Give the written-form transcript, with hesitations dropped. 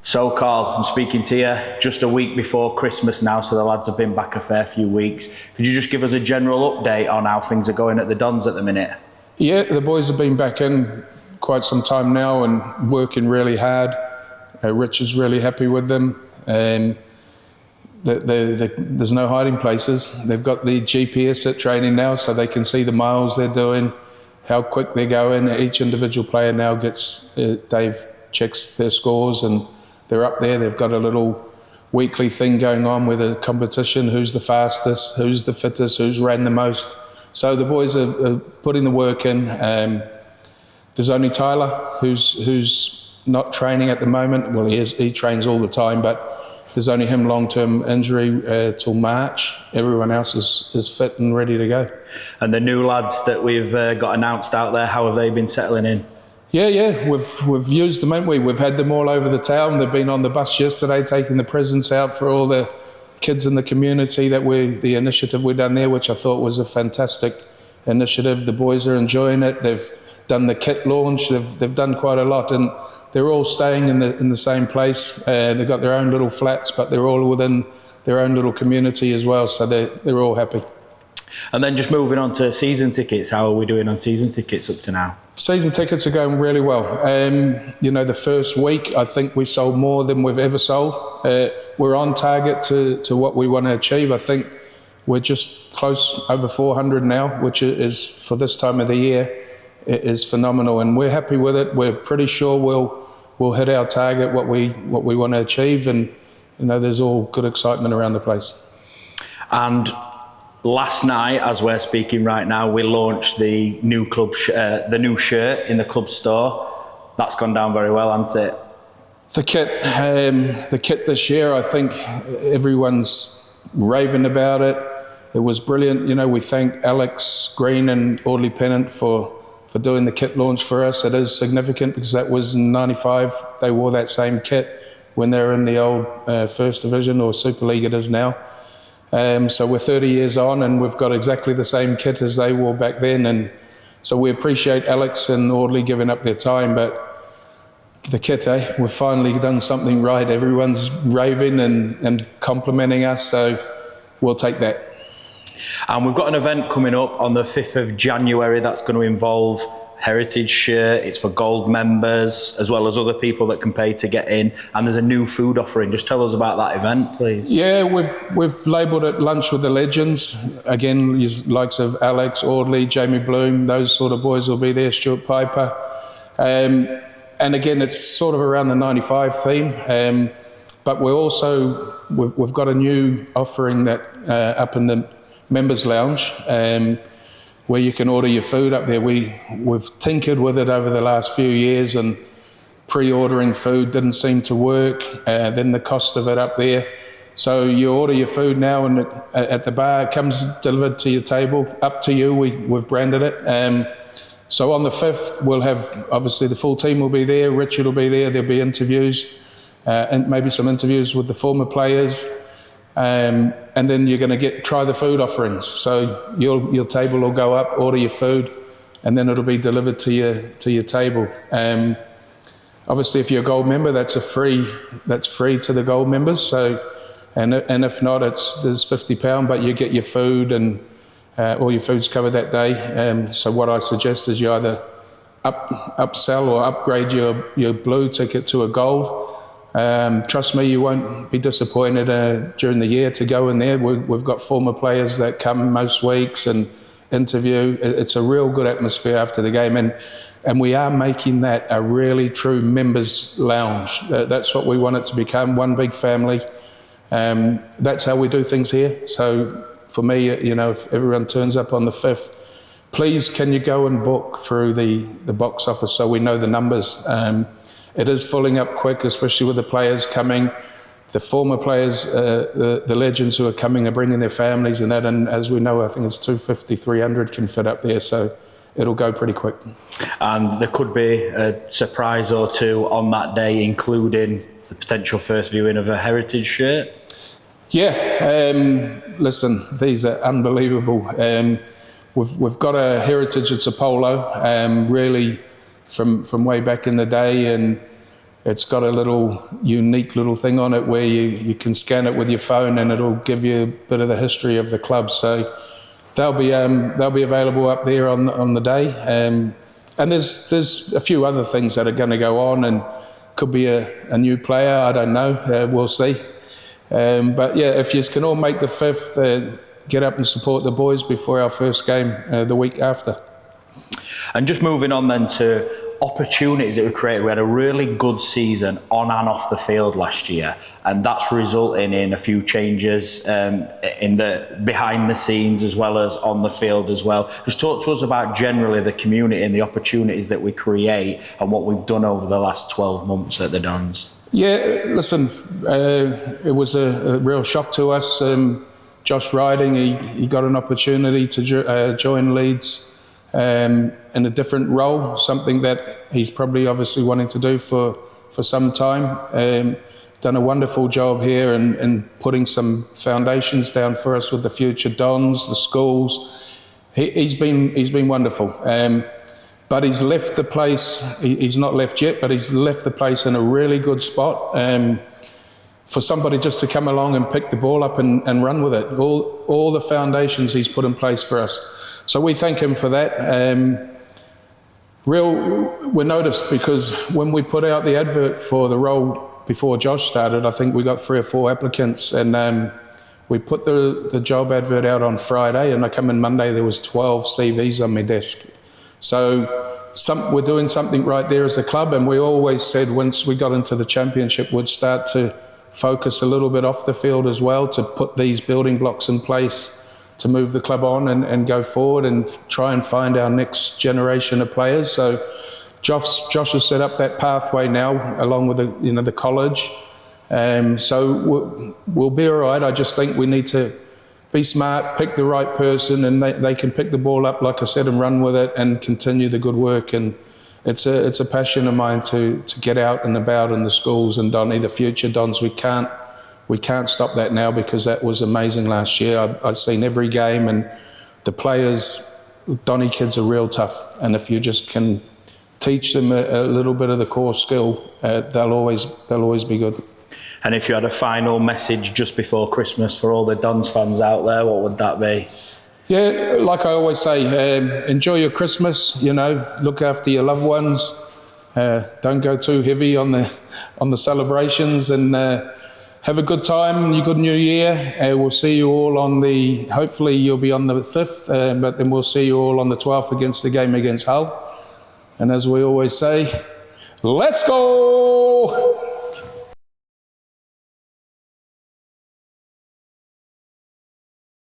So Carl, I'm speaking to you just a week before Christmas now, so the lads have been back a fair few weeks. Could you just give us a general update on how things are going at the Dons at the minute? Yeah, the boys have been back in quite some time now and working really hard. Richard's really happy with them. There's no hiding places. They've got the GPS at training now, so they can see the miles they're doing, how quick they're going. Each individual player now gets, Dave checks their scores and they're up there. They've got a little weekly thing going on with a competition, who's the fastest, who's the fittest, who's ran the most. So the boys are putting the work in. There's only Tyler who's not training at the moment. Well, he trains all the time, but there's only him long-term injury till March. Everyone else is fit and ready to go. And the new lads that we've got announced out there, how have they been settling in? Yeah, we've used them, haven't we? We've had them all over the town. They've been on the bus yesterday taking the presents out for all the kids in the community. The initiative we've done there, which I thought was a fantastic initiative. The boys are enjoying it. They've done the kit launch. They've done quite a lot, and they're all staying in the same place. They've got their own little flats, but they're all within their own little community as well. So they're all happy. And then just moving on to season tickets, how are we doing on season tickets up to now? Season tickets are going really well. The first week, I think we sold more than we've ever sold. We're on target to what we want to achieve. I think we're just close over 400 now, which is, for this time of the year, is phenomenal. And we're happy with it. We're pretty sure we'll hit our target, what we want to achieve. And, there's all good excitement around the place. And last night, as we're speaking right now, we launched the new club, the new shirt in the club store. That's gone down very well, hasn't it? The kit this year, I think everyone's raving about it. It was brilliant. We thank Alex Green and Audley Pennant for doing the kit launch for us. It is significant because that was in '95. They wore that same kit when they were in the old First Division, or Super League it is now. So we're 30 years on and we've got exactly the same kit as they wore back then, and so we appreciate Alex and Audley giving up their time. But the kit, we've finally done something right. Everyone's raving and complimenting us, so we'll take that. And we've got an event coming up on the 5th of January that's going to involve Heritage shirt. It's for gold members as well as other people that can pay to get in, and there's a new food offering. Just tell us about that event, please. Yeah, we've labelled it Lunch with the Legends. Again, likes of Alex, Audley, Jamie Bloom, those sort of boys will be there, Stuart Piper. And again, it's sort of around the 95 theme. But we've got a new offering that up in the members lounge, where you can order your food up there. We've tinkered with it over the last few years, and pre-ordering food didn't seem to work. Then the cost of it up there. So you order your food now, and at the bar, it comes delivered to your table, up to you. We've branded it. So on the 5th, we'll have, obviously the full team will be there. Richard will be there. There'll be interviews, and maybe some interviews with the former players. And then you're going to try the food offerings. So your table will go up, order your food, and then it'll be delivered to your table. Obviously, if you're a gold member, that's free to the gold members. So, and if not, there's £50, but you get your food, and all your food's covered that day. So what I suggest is you either upsell or upgrade your blue ticket to a gold. Trust me, you won't be disappointed during the year to go in there. We've got former players that come most weeks and interview. It's a real good atmosphere after the game, and we are making that a really true members lounge. That's what we want it to become, one big family. That's how we do things here. So for me, if everyone turns up on the 5th, please can you go and book through the box office so we know the numbers. It is filling up quick, especially with the players coming. The former players, the legends who are coming are bringing their families and that. And as we know, I think it's 250, 300 can fit up there. So it'll go pretty quick. And there could be a surprise or two on that day, including the potential first viewing of a Heritage shirt. Yeah, listen, these are unbelievable. We've got a Heritage, it's a polo, really from way back in the day, and It's got a little unique little thing on it where you can scan it with your phone and it'll give you a bit of the history of the club. So they'll be available up there on the day. And there's a few other things that are going to go on, and could be a new player. I don't know. We'll see. But yeah, if you can all make the 5th, get up and support the boys before our first game the week after. And just moving on then to opportunities that we created. We had a really good season on and off the field last year, and that's resulting in a few changes in the behind the scenes as well as on the field as well. Just talk to us about generally the community and the opportunities that we create and what we've done over the last 12 months at the Dons. Yeah, listen, it was a real shock to us. Josh Riding, he got an opportunity to join Leeds in a different role, something that he's probably obviously wanting to do for some time. Done a wonderful job here and putting some foundations down for us with the future Dons, the schools. He's been wonderful. But he's left the place, he's not left yet, but he's left the place in a really good spot. For somebody just to come along and pick the ball up and run with it. All the foundations he's put in place for us. So we thank him for that. We're noticed because when we put out the advert for the role before Josh started, I think we got 3 or 4 applicants, and we put the job advert out on Friday, and I come in Monday, there was 12 CVs on my desk. So we're doing something right there as a club, and we always said once we got into the championship, we'd start to focus a little bit off the field as well, to put these building blocks in place to move the club on and go forward and try and find our next generation of players. So Josh has set up that pathway now, along with the college. So we'll be all right. I just think we need to be smart, pick the right person, and they can pick the ball up, like I said, and run with it and continue the good work. And it's a passion of mine to get out and about in the schools and Donny, the future Dons. We can't stop that now, because that was amazing last year. I've seen every game, and the players, Donny kids are real tough. And if you just can teach them a little bit of the core skill, they'll always be good. And if you had a final message just before Christmas for all the Dons fans out there, what would that be? Yeah, like I always say, enjoy your Christmas. Look after your loved ones. Don't go too heavy on the celebrations, and have a good time and a good New Year. We'll see you all hopefully you'll be on the 5th, but then we'll see you all on the 12th against the game against Hull. And as we always say, let's go!